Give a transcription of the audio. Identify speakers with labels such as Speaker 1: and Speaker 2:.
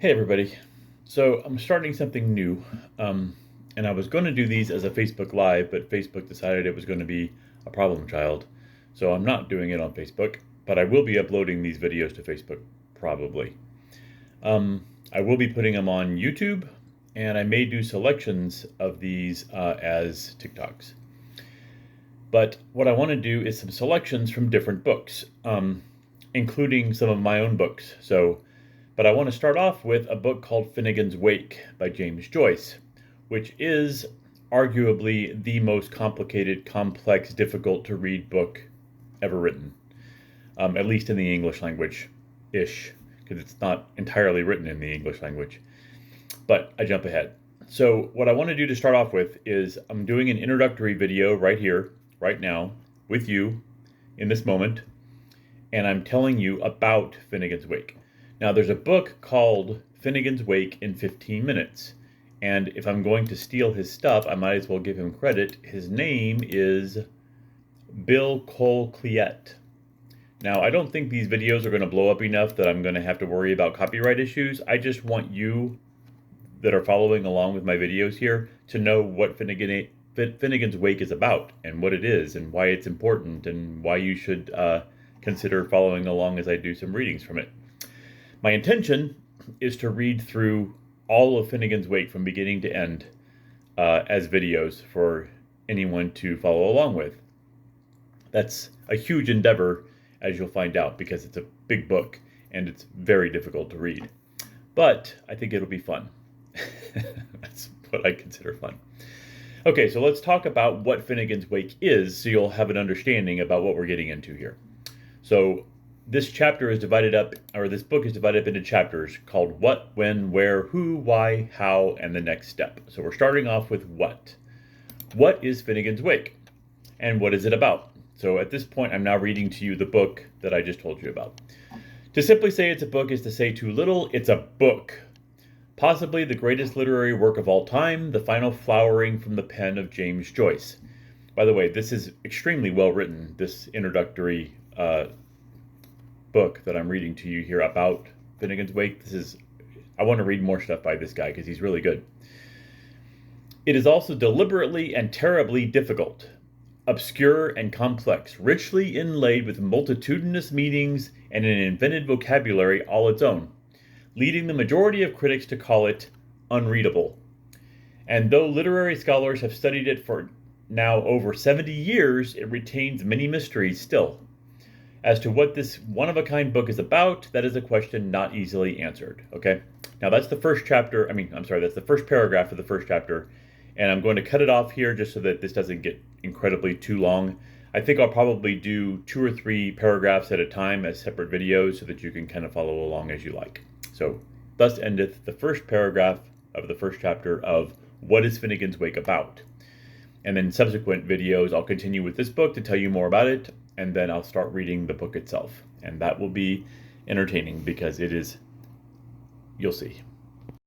Speaker 1: Hey everybody. So I'm starting something new, and I was going to do these as a Facebook Live, but Facebook decided it was going to be a problem child. So I'm not doing it on Facebook, but I will be uploading these videos to Facebook probably. I will be putting them on YouTube, and I may do selections of these as TikToks. But what I want to do is some selections from different books, including some of my own books. But I want to start off with a book called Finnegans Wake by James Joyce, which is arguably the most complicated, complex, difficult to read book ever written, at least in the English language-ish, because it's not entirely written in the English language. But I jump ahead. So what I want to do to start off with is I'm doing an introductory video right here, right now, with you in this moment, and I'm telling you about Finnegans Wake. Now, there's a book called Finnegans Wake in 15 Minutes, and if I'm going to steal his stuff, I might as well give him credit. His name is Bill Cole-Cliet. Now, I don't think these videos are going to blow up enough that I'm going to have to worry about copyright issues. I just want you that are following along with my videos here to know what Finnegans Wake is about, and what it is, and why it's important, and why you should consider following along as I do some readings from it. My intention is to read through all of Finnegans Wake from beginning to end as videos for anyone to follow along with. That's a huge endeavor, as you'll find out, because it's a big book and it's very difficult to read. But I think it'll be fun. That's what I consider fun. Okay, so let's talk about what Finnegans Wake is, so you'll have an understanding about what we're getting into here. So this chapter is divided up, or this book is divided up into chapters called What, When, Where, Who, Why, How, and the Next Step. So we're starting off with what. What is Finnegans Wake? And what is it about? So at this point, I'm now reading to you the book that I just told you about. To simply say it's a book is to say too little. It's a book. Possibly the greatest literary work of all time, the final flowering from the pen of James Joyce. By the way, this is extremely well written, this introductory book that I'm reading to you here about Finnegans Wake. I want to read more stuff by this guy because he's really good. It is also deliberately and terribly difficult, obscure and complex, richly inlaid with multitudinous meanings and an invented vocabulary all its own, leading the majority of critics to call it unreadable. And though literary scholars have studied it for now over 70 years, it retains many mysteries still. As to what this one-of-a-kind book is about, that is a question not easily answered, okay? Now that's the first chapter, that's the first paragraph of the first chapter, and I'm going to cut it off here just so that this doesn't get incredibly too long. I think I'll probably do 2 or 3 paragraphs at a time as separate videos so that you can kind of follow along as you like. So, thus endeth the first paragraph of the first chapter of What is Finnegans Wake About? And then subsequent videos, I'll continue with this book to tell you more about it, and then I'll start reading the book itself. And that will be entertaining because it is, you'll see.